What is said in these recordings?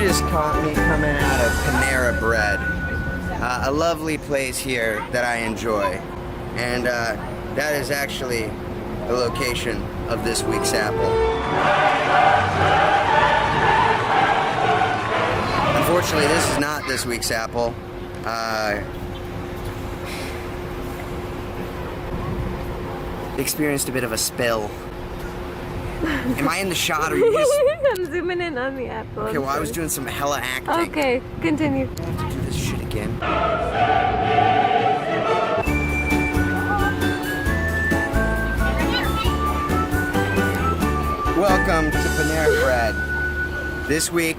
just caught me coming out of Panera Bread, a lovely place here that I enjoy, and that is actually the location of this week's apple. Unfortunately, this is not this week's apple. Experienced a bit of a spill. Am I in the shot or you just... I'm zooming in on the apple. Okay, well I was doing some hella acting. Okay, continue. I have to do this shit again. Welcome to Panera Bread. This week,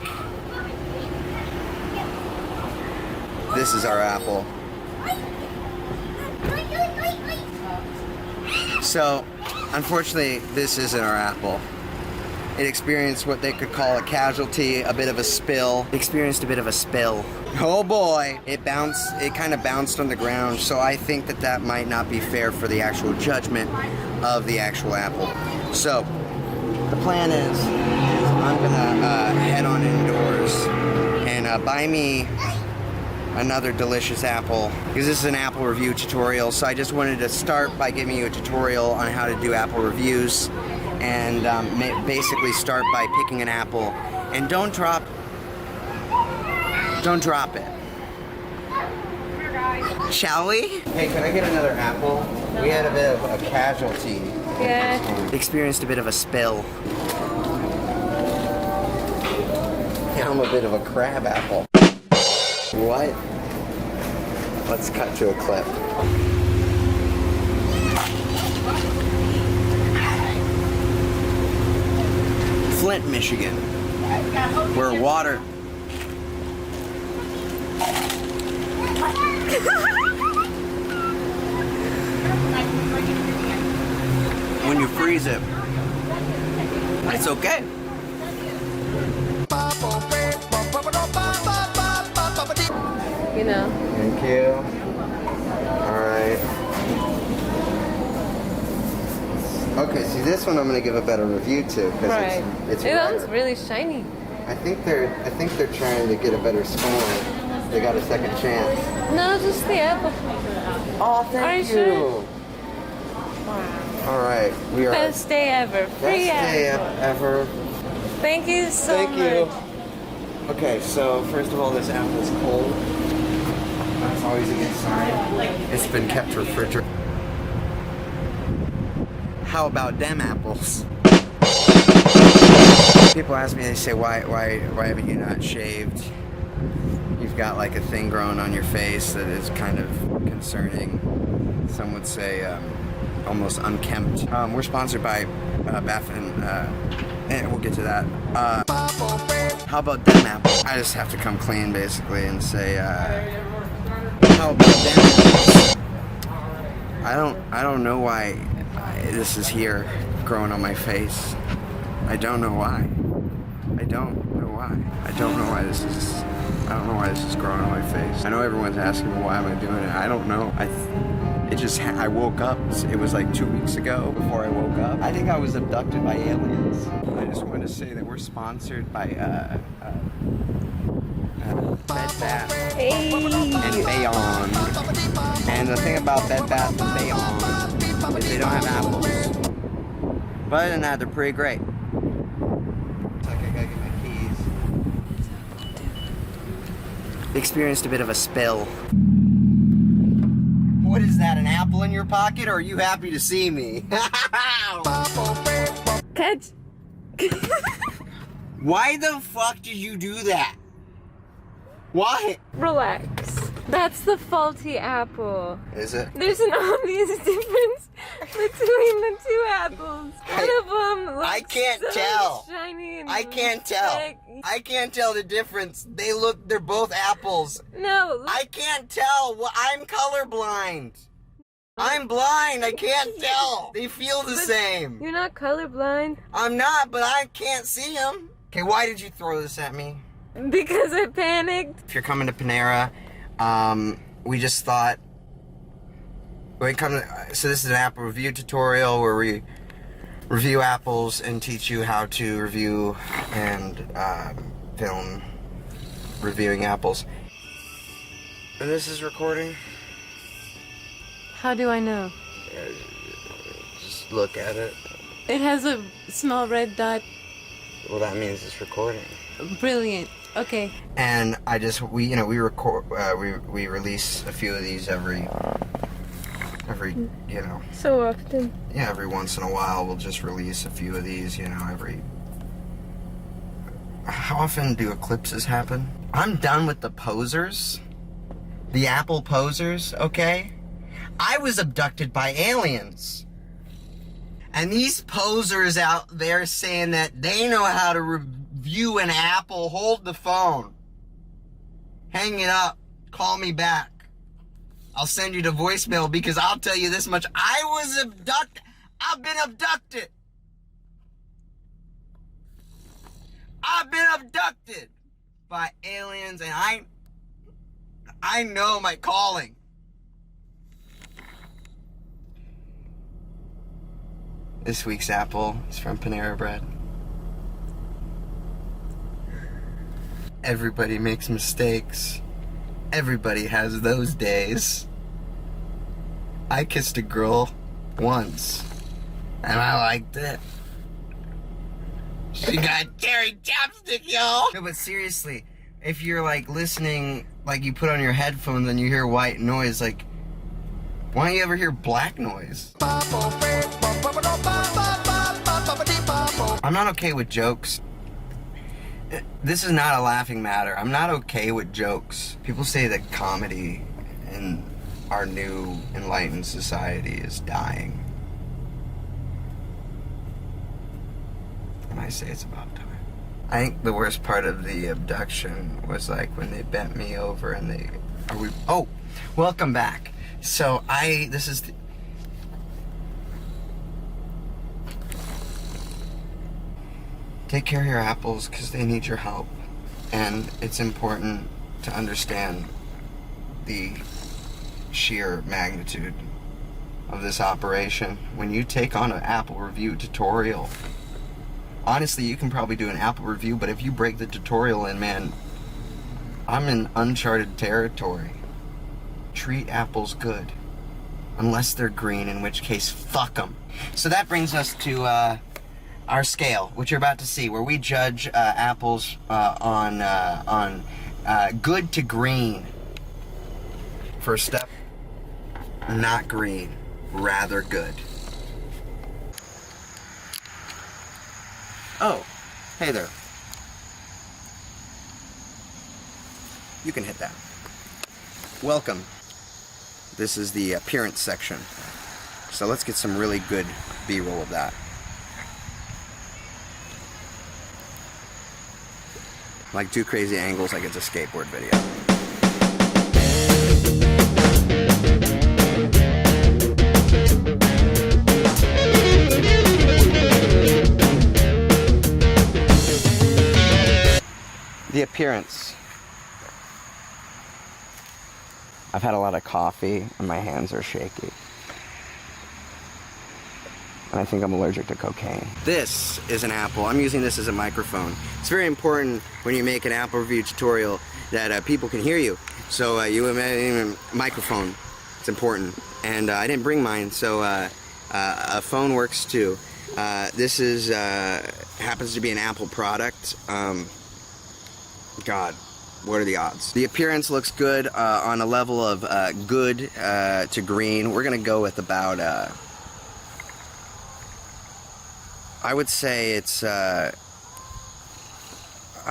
this is our apple. So, unfortunately, this isn't our apple. It experienced what they could call a casualty, a bit of a spill. Experienced a bit of a spill. Oh boy! It kind of bounced on the ground, so I think that might not be fair for the actual judgment of the actual apple. So, the plan is I'm gonna head on indoors and buy me another delicious apple, because this is an apple review tutorial. So I just wanted to start by giving you a tutorial on how to do apple reviews, and basically start by picking an apple and don't drop it. Shall we? Hey, can I get another apple? We had a bit of a casualty. Yeah. Experienced a bit of a spill. Now I'm a bit of a crab apple. What? Let's cut to a clip. Flint, Michigan, where water... When you freeze it, it's okay. You know. Thank you. Alright. Okay, see this one I'm gonna give a better review to, because Right. it's It rare. looks really shiny. I think they're trying to get a better score. They got a second chance. No, just the apple. Oh, Are thank you you. sure? Alright, we are Best day ever. Free best day apple. ever. Thank you so Thank much. you. Okay, so first of all, this apple is cold. That's always a good sign. It's been kept refrigerated. How about them apples? People ask me, they say, why haven't you not shaved? You've got like a thing growing on your face that is kind of concerning. Some would say almost unkempt. We're sponsored by Baffin, and we'll get to that. How about them apples? I just have to come clean basically and say, how about them apples? I don't know why this is here growing on my face. I don't know why. I don't know why. I don't know why this is growing on my face. I know everyone's asking me why am I doing it. I don't know. I woke up. It was like 2 weeks ago before I woke up. I think I was abducted by aliens. I just wanted to say that we're sponsored by Bed Bath Hey. and Beyond. And the thing about Bed Bath and Beyond is they don't have apples. But other than that, they're pretty great. Looks like I gotta get my keys. Experienced a bit of a spill. What is that, an apple in your pocket, or are you happy to see me? Catch. Why the fuck did you do that? Why? Relax. That's the faulty apple. Is it? There's an obvious difference between the two apples. One of them looks I can't so tell. shiny and I can't tell. thick. I can't tell the difference. They're both apples. No. I can't tell. I'm colorblind. I'm blind. I can't tell. They feel the same. You're not colorblind. I'm not, but I can't see them. Okay, why did you throw this at me? Because I panicked. If you're coming to Panera, we just thought so this is an apple review tutorial where we review apples and teach you how to review and film reviewing apples. And this is recording? How do I know? Just look at it. It has a small red dot. Well, that means it's recording. Brilliant. Okay. And we record, we release a few of these every, So often. yeah, every once in a while we'll just release a few of these, How often do eclipses happen? I'm done with the posers. The Apple posers, okay? I was abducted by aliens. And these posers out there saying that they know how to review an apple, hold the phone. Hang it up. Call me back. I'll send you to voicemail because I'll tell you this much. I was abducted. I've been abducted. I've been abducted by aliens, and I know my calling. This week's apple is from Panera Bread. Everybody makes mistakes. Everybody has those days. I kissed a girl once, and I liked it. She got cherry chapstick, yo! No, but seriously, if you're like listening, like you put on your headphones and you hear white noise, like, why don't you ever hear black noise? I'm not okay with jokes. This is not a laughing matter. I'm not okay with jokes. People say that comedy in our new enlightened society is dying. And I say it's about time. I think the worst part of the abduction was like when they bent me over and oh, welcome back. So take care of your apples because they need your help. And it's important to understand the sheer magnitude of this operation. When you take on an apple review tutorial, honestly, you can probably do an apple review, but if you break the tutorial in, man, I'm in uncharted territory. Treat apples good. Unless they're green, in which case, fuck them. So that brings us to our scale, which you're about to see, where we judge apples on good to green. First step, not green, rather good. Oh, hey there. You can hit that. Welcome. This is the appearance section. So let's get some really good B-roll of that. Like 2 crazy angles like it's a skateboard video. The appearance. I've had a lot of coffee and my hands are shaky. And I think I'm allergic to cocaine. This is an apple. I'm using this as a microphone. It's very important when you make an apple review tutorial that people can hear you. So you have a microphone. It's important. And I didn't bring mine, so a phone works too. This is happens to be an Apple product. God, what are the odds? The appearance looks good on a level of good to green. We're gonna go with about I would say it's I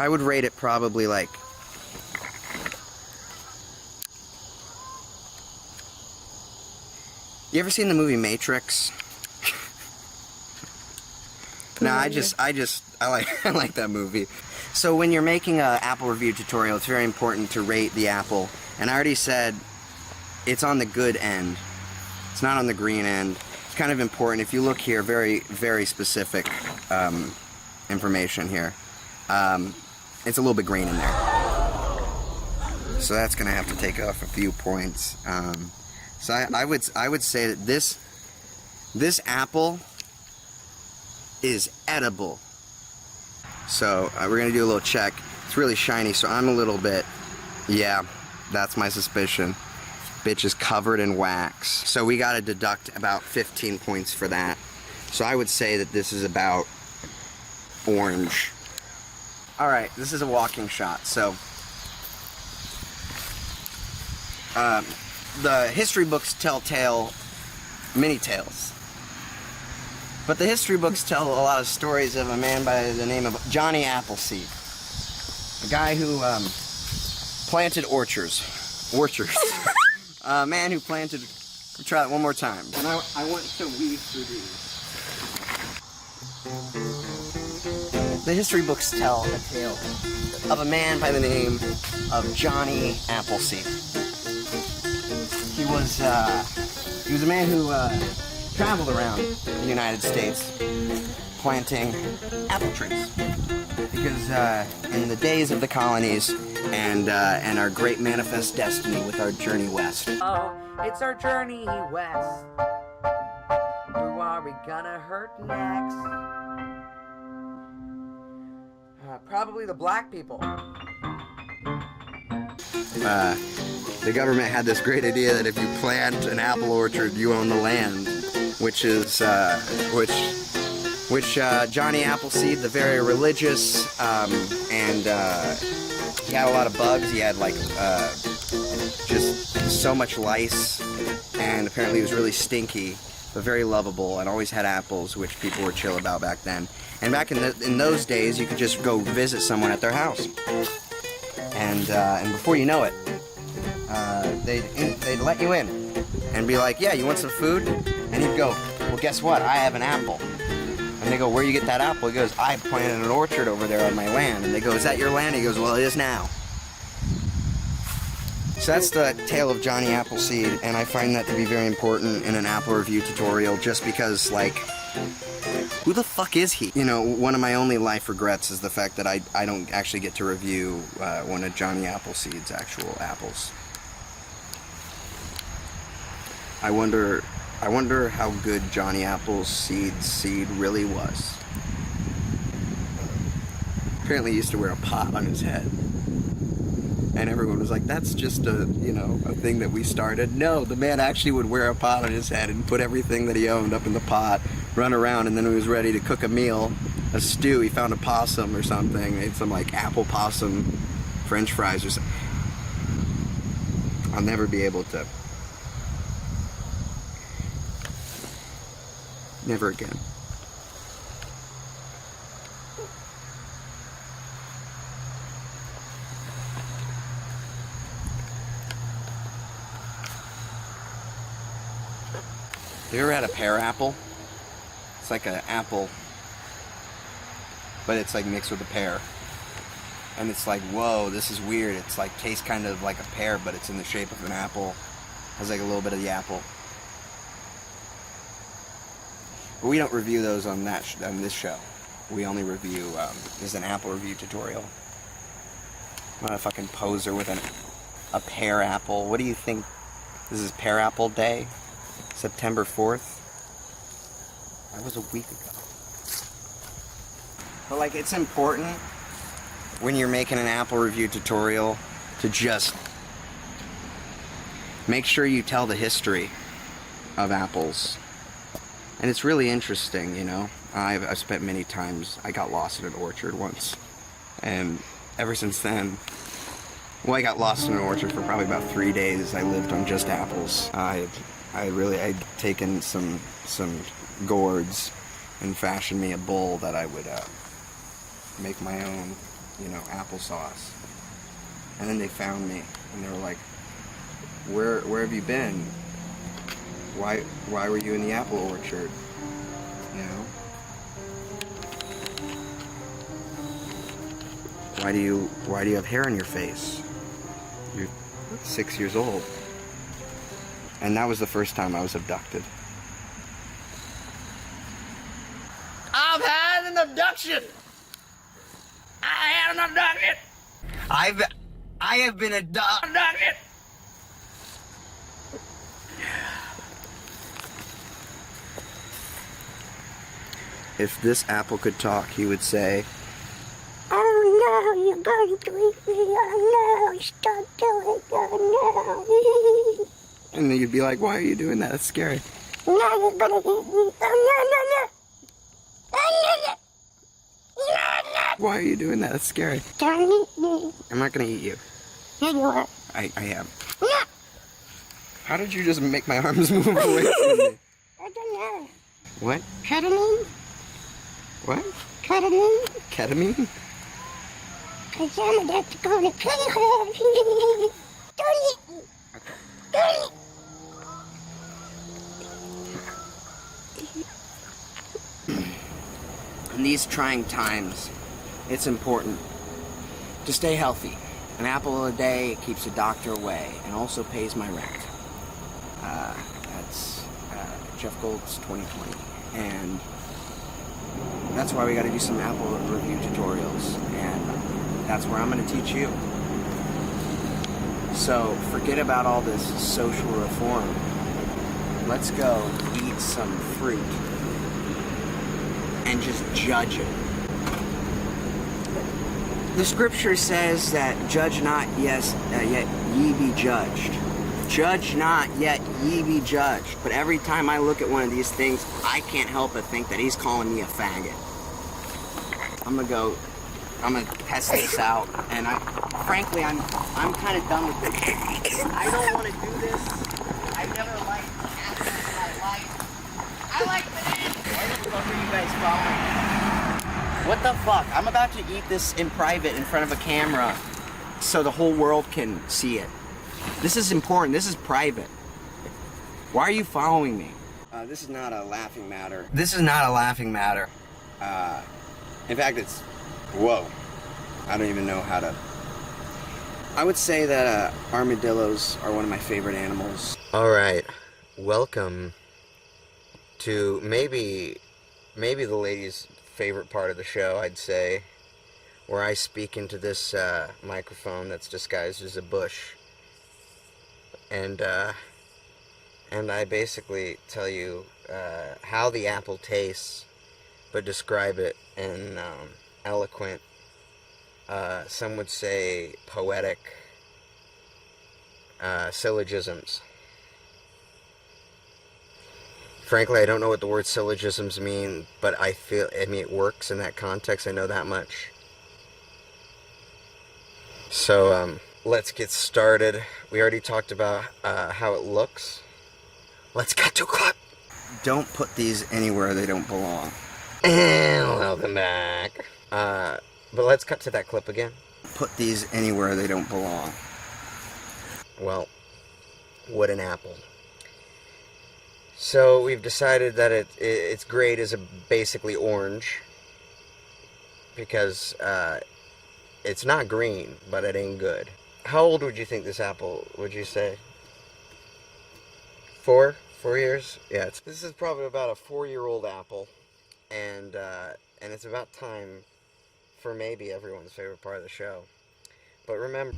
would rate it probably like you ever seen the movie Matrix? No, I like that movie. So when you're making an Apple review tutorial, it's very important to rate the apple. And I already said it's on the good end. It's not on the green end. It's kind of important. If you look here, very, very specific information here. It's a little bit green in there. So that's going to have to take off a few points. So I would say that this apple is edible. So we're going to do a little check. It's really shiny, so I'm a little bit, yeah, that's my suspicion. Bitch is covered in wax. So we gotta deduct about 15 points for that. So I would say that this is about orange. All right, this is a walking shot. So the history books tell many tales. But the history books tell a lot of stories of a man by the name of Johnny Appleseed. A guy who planted orchards. A man who planted, try it one more time. And I want to weave through these. The history books tell a tale of a man by the name of Johnny Appleseed. He was a man who traveled around the United States planting apple trees. Because in the days of the colonies and our great manifest destiny with our journey west. Oh, it's our journey west. Who are we gonna hurt next? Probably the black people. The government had this great idea that if you plant an apple orchard, you own the land, which Johnny Appleseed, the very religious, and he had a lot of bugs. He had like just so much lice, and apparently he was really stinky, but very lovable, and always had apples, which people were chill about back then. And back in those days, you could just go visit someone at their house, and before you know it, they'd let you in and be like, yeah, you want some food? And he'd go, well, guess what? I have an apple. And they go, where you get that apple? He goes, I planted an orchard over there on my land. And they go, is that your land? He goes, well, it is now. So that's the tale of Johnny Appleseed, and I find that to be very important in an apple review tutorial, just because, like, who the fuck is he? You know, one of my only life regrets is the fact that I don't actually get to review one of Johnny Appleseed's actual apples. I wonder how good Johnny Appleseed's seed really was. Apparently he used to wear a pot on his head. And everyone was like, that's just a thing that we started. No, the man actually would wear a pot on his head and put everything that he owned up in the pot, run around, and then when he was ready to cook a meal, a stew, he found a possum or something, made some like apple possum French fries or something. I'll never be able to. Never again. You ever had a pear apple? It's like an apple, but it's like mixed with a pear. And it's like, whoa, this is weird. It's like, tastes kind of like a pear, but it's in the shape of an apple. Has like a little bit of the apple. But we don't review those on on this show. We only review, this is an apple review tutorial. I'm not a fucking poser with a pear apple. What do you think? This is Pear Apple Day? September 4th? That was a week ago. But like, it's important when you're making an apple review tutorial to just make sure you tell the history of apples. And it's really interesting, you know. I've spent many times, I got lost in an orchard once. And ever since then, well, I got lost in an orchard for probably about 3 days. I lived on just apples. I'd taken some gourds and fashioned me a bowl that I would make my own, applesauce. And then they found me, and they were like, where have you been? Why were you in the apple orchard? You know? Why do you have hair on your face? You're 6 years old. And that was the first time I was abducted. I've had an abduction! I had an abduction! I have been abducted! If this apple could talk, he would say, "Oh no, you're going to eat me. Oh no, stop doing it. Oh no. And then you'd be like, why are you doing that? That's scary. Now you're gonna eat me. Oh no. Oh no. Why are you doing that? That's scary. Don't eat me. I'm not gonna eat you. Here you are. I am. No. How did you just make my arms move away from me? I don't know. What? Ketamine? What? Ketamine? Ketamine? Cause I'm about to go to prison. Don't eat me. Don't eat me. In these trying times, it's important to stay healthy. An apple a day keeps the doctor away and also pays my rent. That's Jeff Gold's 2020. And that's why we got to do some Apple review tutorials. And that's where I'm going to teach you. So forget about all this social reform. Let's go eat some fruit and just judge it. The scripture says that judge not, yet ye be judged. Judge not, yet ye be judged. But every time I look at one of these things, I can't help but think that he's calling me a faggot. I'm gonna test this out, and frankly, I'm kind of done with this. I don't want to do this. I've never liked animals in my life. I like bananas. Why the fuck are you guys following me? What the fuck? I'm about to eat this in private in front of a camera so the whole world can see it. This is important. This is private. Why are you following me? This is not a laughing matter. This is not a laughing matter. In fact, it's... Whoa. I don't even know how to... I would say that armadillos are one of my favorite animals. Alright. Welcome to maybe the ladies' favorite part of the show, I'd say, where I speak into this microphone that's disguised as a bush. And I basically tell you how the apple tastes, but describe it in eloquent, some would say poetic syllogisms. Frankly, I don't know what the word syllogisms mean, but I mean, it works in that context. I know that much. So, let's get started. We already talked about how it looks. Let's get to clip. Don't put these anywhere they don't belong. And welcome back. But let's cut to that clip again. Put these anywhere they don't belong. Well, what an apple. So we've decided that its grade is basically orange, because it's not green, but it ain't good. How old would you think this apple, would you say? 4 years? Yeah, this is probably about a 4-year-old apple, and it's about time for maybe everyone's favorite part of the show. But remember,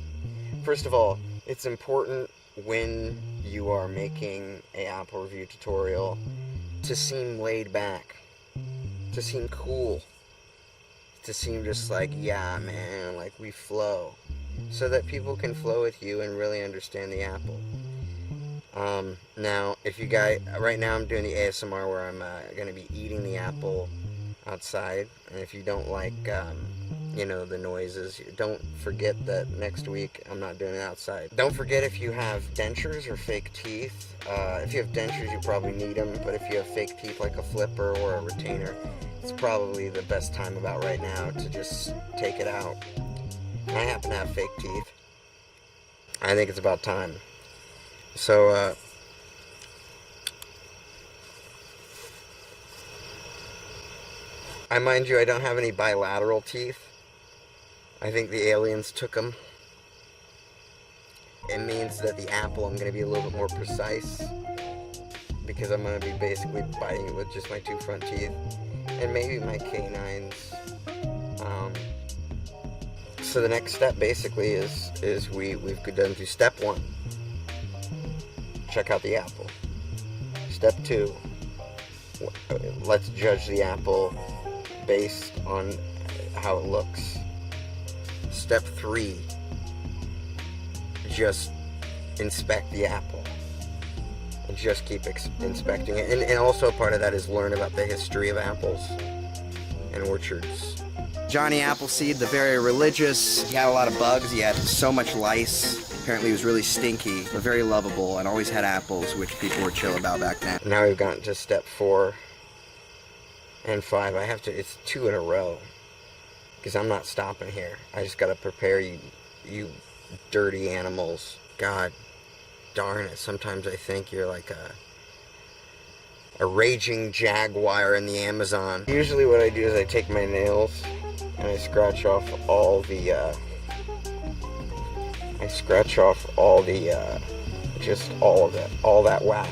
first of all, it's important when you are making an Apple review tutorial to seem laid back, to seem cool, to seem just like, yeah man, like we flow, so that people can flow with you and really understand the apple. Now, if you guys, right now I'm doing the ASMR where I'm going to be eating the apple outside, and if you don't like, you know, the noises, don't forget that next week I'm not doing it outside. Don't forget, if you have dentures or fake teeth, if you have dentures you probably need them, but if you have fake teeth like a flipper or a retainer, it's probably the best time about right now to just take it out. I happen to have fake teeth. I think it's about time. So, mind you, I don't have any bilateral teeth. I think the aliens took them. It means that the apple, I'm going to be a little bit more precise, because I'm going to be basically biting it with just my 2 front teeth, and maybe my canines. So the next step basically is we've done through step 1. Check out the apple. Step 2, let's judge the apple based on how it looks. Step 3, just inspect the apple. And just keep inspecting it. And also part of that is learn about the history of apples and orchards. Johnny Appleseed, the very religious, he had a lot of bugs, he had so much lice. Apparently he was really stinky, but very lovable, and always had apples, which people were chill about back then. Now we've gotten to step 4 and 5. I have to, it's 2 in a row, because I'm not stopping here. I just gotta prepare you dirty animals. God darn it, sometimes I think you're like a raging jaguar in the Amazon. Usually what I do is I take my nails and I scratch off all the, just all of it, all that wax.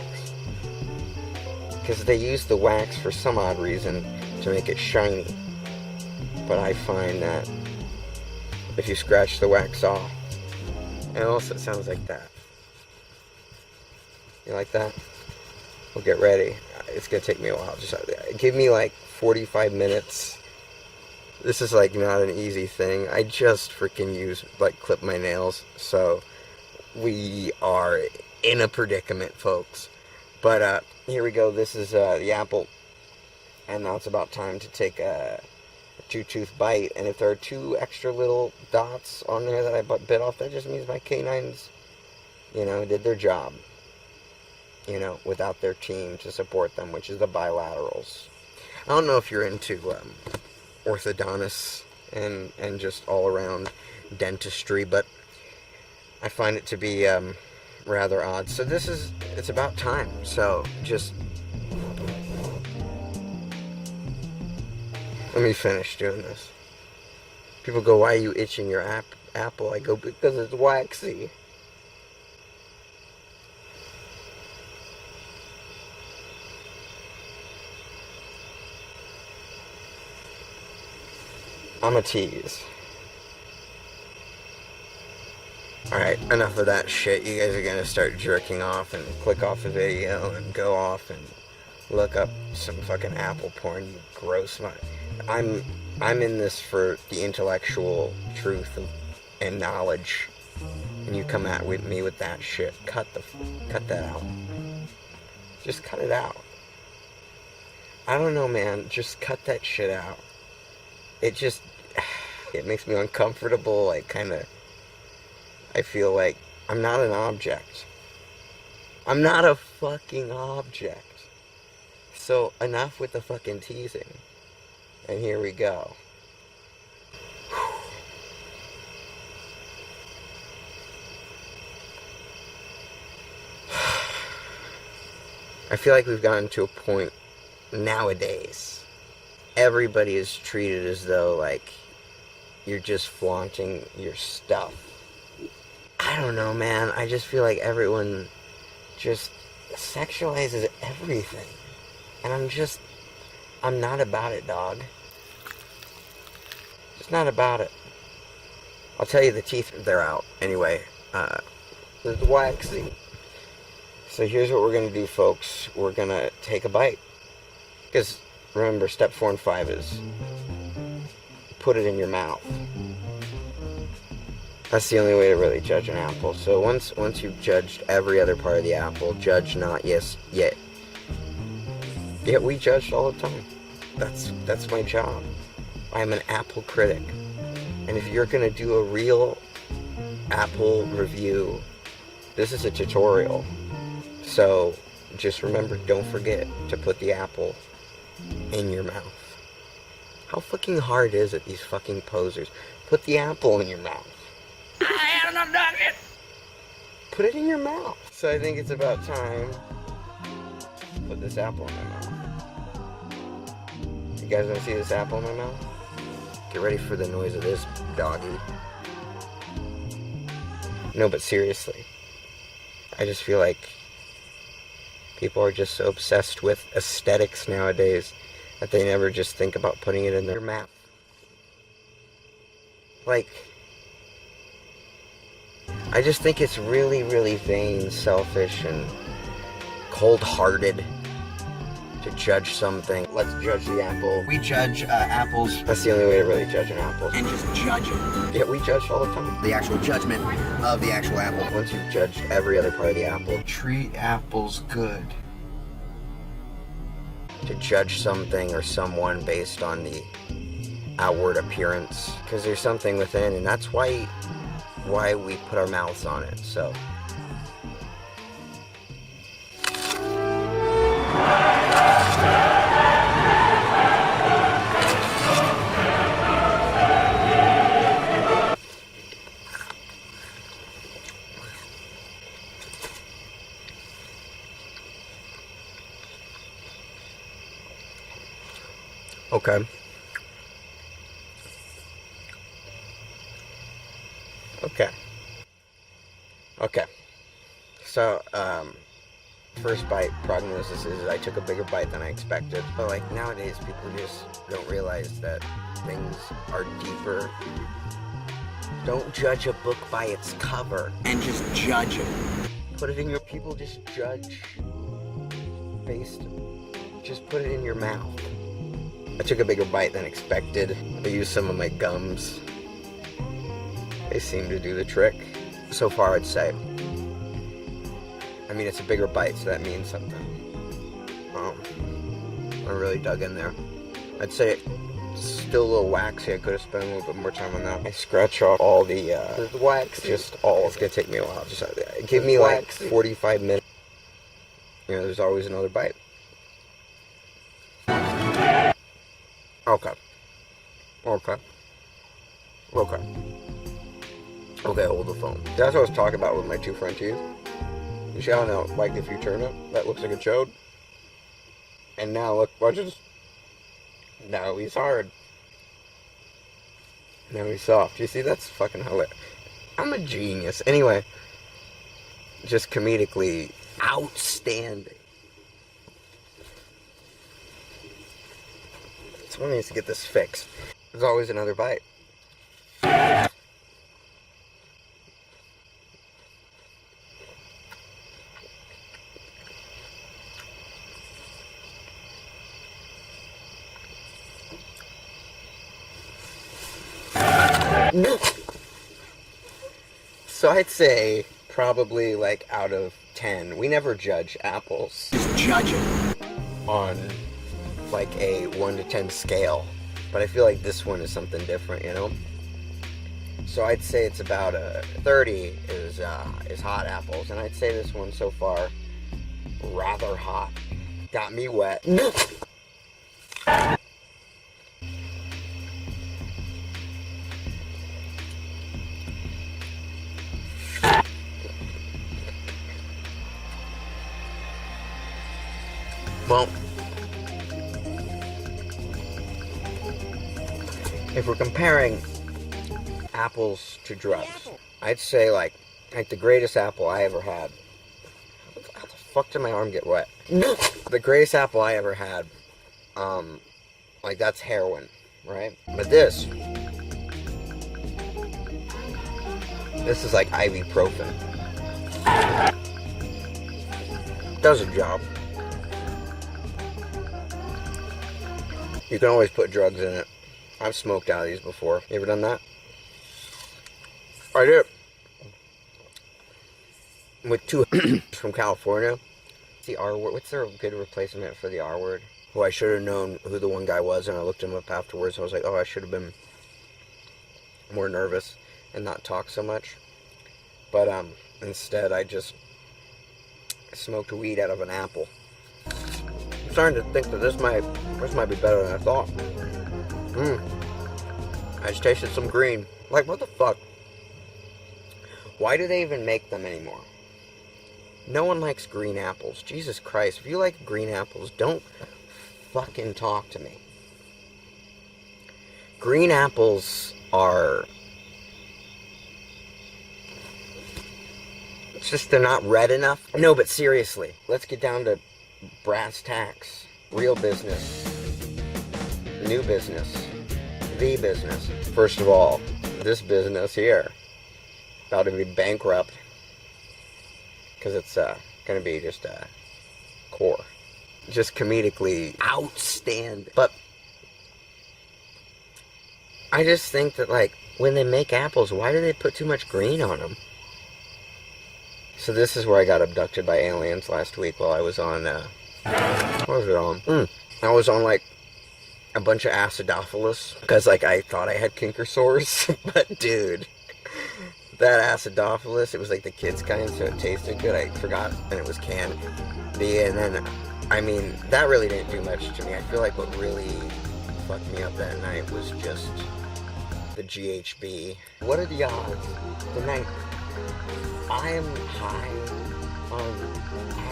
Because they use the wax for some odd reason to make it shiny. But I find that if you scratch the wax off, and also it sounds like that. You like that? Well, get ready. It's gonna take me a while. Just give me like 45 minutes. This is like not an easy thing. I just freaking clip my nails. So we are in a predicament, folks. But here we go. This is the apple. And now it's about time to take a 2-tooth bite. And if there are 2 extra little dots on there that I bit off, that just means my canines, did their job. Without their team to support them, which is the bilaterals. I don't know if you're into orthodontists and just all-around dentistry, but I find it to be rather odd. So it's about time. So just let me finish doing this. People go, why are you itching your apple? I go, because it's waxy. I'm a tease. Alright, enough of that shit. You guys are gonna start jerking off and click off the video and go off and look up some fucking apple porn, you gross. I'm in this for the intellectual truth and knowledge. And you come at me with that shit. Cut that out. Just cut it out. I don't know, man. Just cut that shit out. It makes me uncomfortable, I feel like I'm not an object. I'm not a fucking object. So enough with the fucking teasing. And here we go. I feel like we've gotten to a point nowadays. Everybody is treated as though, you're just flaunting your stuff. I don't know, man. I just feel like everyone just sexualizes everything. And I'm not about it, dog. Just not about it. I'll tell you, the teeth, they're out. Anyway, it's waxy. So here's what we're going to do, folks. We're going to take a bite. Because, remember, step 4 and 5 is put it in your mouth. That's the only way to really judge an apple. So once you've judged every other part of the apple, judge not yet. We judged all the time. That's my job. I'm an apple critic. And if you're gonna do a real apple review, this is a tutorial. So just remember, don't forget to put the apple in your mouth. How fucking hard is it, these fucking posers? Put the apple in your mouth. I had enough done it. Put it in your mouth. So I think it's about time to put this apple in my mouth. You guys want to see this apple in my mouth? Get ready for the noise of this, doggy. No, but seriously. I just feel like people are just so obsessed with aesthetics nowadays that they never just think about putting it in their mouth. I just think it's really, really vain, selfish, and cold-hearted To judge something. Let's judge the apple. We judge apples. That's the only way to really judge an apple. And just judge it. Yeah, we judge all the time. The actual judgment of the actual apple. Once you've judged every other part of the apple, treat apples good. To judge something or someone based on the outward appearance. Because there's something within, and that's why we put our mouths on it, so. Okay. Okay. So, first bite prognosis is I took a bigger bite than I expected. But like nowadays, people just don't realize that things are deeper. Don't judge a book by its cover. And just judge it. Put it in your, people just judge just put it in your mouth. I took a bigger bite than expected. I used some of my gums. They seem to do the trick. So far, I'd say. I mean, it's a bigger bite, so that means something. I really dug in there. I'd say it's still a little waxy. I could have spent a little bit more time on that. I scratch off all the wax. Just all. It's gonna take me a while. Just give me like 45 minutes. You know, there's always another bite. Okay, hold the phone. That's what I was talking about with my two front teeth. You see how now, like if you turn it, that looks like a chode. And now look, watch this. Now he's hard. Now he's soft. You see, that's fucking hilarious. I'm a genius. Anyway, just comedically outstanding. Someone needs to get this fixed. There's always another bite. So I'd say probably like out of 10, we never judge apples. Just judge it on like a 1 to 10 scale, but I feel like this one is something different, you know. So I'd say it's about a 30 is hot apples, and I'd say this one so far rather hot. Got me wet. Well, if we're comparing apples to drugs, I'd say like the greatest apple I ever had. How the fuck did my arm get wet? The greatest apple I ever had, like that's heroin, right? But this is like ibuprofen. Does a job. You can always put drugs in it. I've smoked out of these before. You ever done that? I did. With two from California. The R word. What's their good replacement for the R word? Who I should have known who the one guy was, and I looked him up afterwards. I was like, oh, I should have been more nervous and not talk so much. But instead, I just smoked weed out of an apple. I'm starting to think that this might be better than I thought. I just tasted some green. Like, what the fuck? Why do they even make them anymore? No one likes green apples. Jesus Christ. If you like green apples, don't fucking talk to me. Green apples are... It's just they're not red enough. No, but seriously. Let's get down to brass tacks. Real business. New business. The business. First of all, this business here. About to be bankrupt. Because it's going to be just core. just comedically outstanding. But I just think that, like, when they make apples, why do they put too much green on them? So this is where I got abducted by aliens last week while I was on, what was it on? I was on, like, a bunch of acidophilus, because, like, I thought I had canker sores, but, dude, that acidophilus, it was, like, the kids kind, so it tasted good. I forgot, and it was canned. And then, I mean, that really didn't do much to me. I feel like what really fucked me up that night was just the GHB. What are the odds? The night I am high on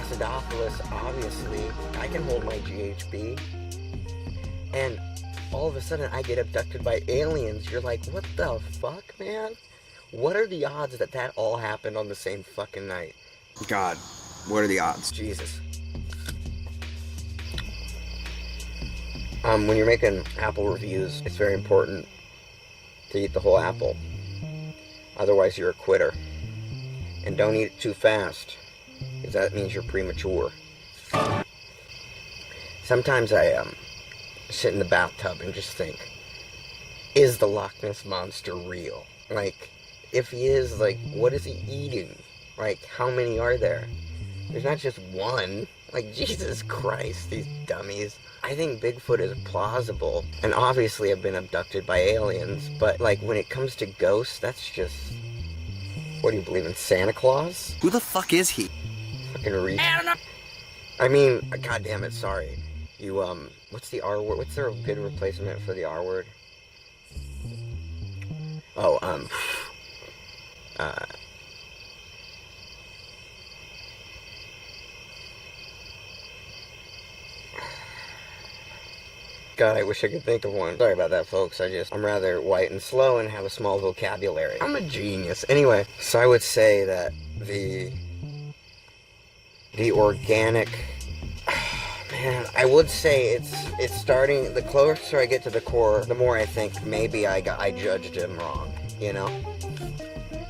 acidophilus, obviously, I can hold my GHB, and all of a sudden I get abducted by aliens. You're like, what the fuck, man? What are the odds that that all happened on the same fucking night? God, what are the odds? Jesus. When you're making apple reviews, it's very important to eat the whole apple. Otherwise, you're a quitter. And don't eat it too fast, because that means you're premature. Sometimes I sit in the bathtub and just think, is the Loch Ness Monster real? Like, if he is, like, what is he eating? Like, how many are there? There's not just one. Like, Jesus Christ, these dummies. I think Bigfoot is plausible, and obviously I've been abducted by aliens, but, like, when it comes to ghosts, that's just... What do you believe in, Santa Claus? Who the fuck is he? Fucking reach. I mean, goddamn it, sorry. You, what's the R word? What's their good replacement for the R word? Oh, God, I wish I could think of one. Sorry about that, folks. I'm rather white and slow and have a small vocabulary. I'm a genius. Anyway, so I would say that the organic, man, I would say it's starting, the closer I get to the core, the more I think maybe I judged him wrong, you know?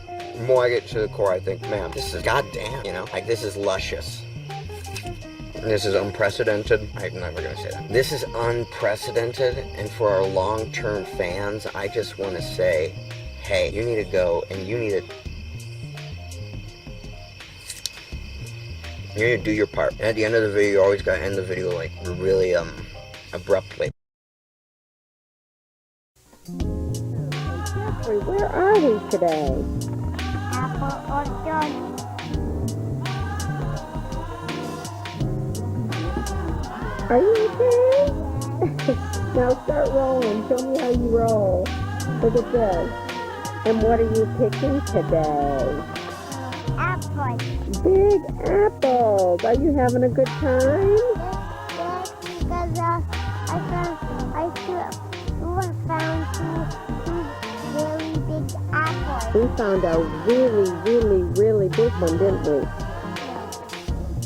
The more I get to the core, I think, man, this is goddamn, you know? Like, this is luscious. This is unprecedented. I'm never going to say that. This is unprecedented, and for our long-term fans, I just want to say, hey, you need to go, and you need to do your part. And at the end of the video, you always got to end the video, like, really, abruptly. Jeffrey, where are we today? Apple orchard. Are you okay? Now start rolling. Show me how you roll. Look at this. And what are you picking today? Apple. Big apples. Are you having a good time? Yes, because I found two very big apples. We found a really, really, really big one, didn't we?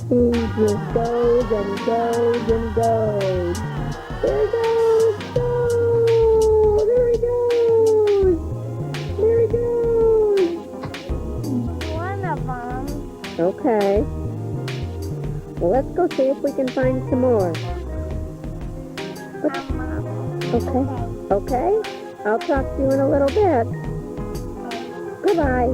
He just goes and goes and goes. There he goes! Go! There he goes! There he goes! One of them. Okay. Well, let's go see if we can find some more. Okay. Okay? I'll talk to you in a little bit. Goodbye.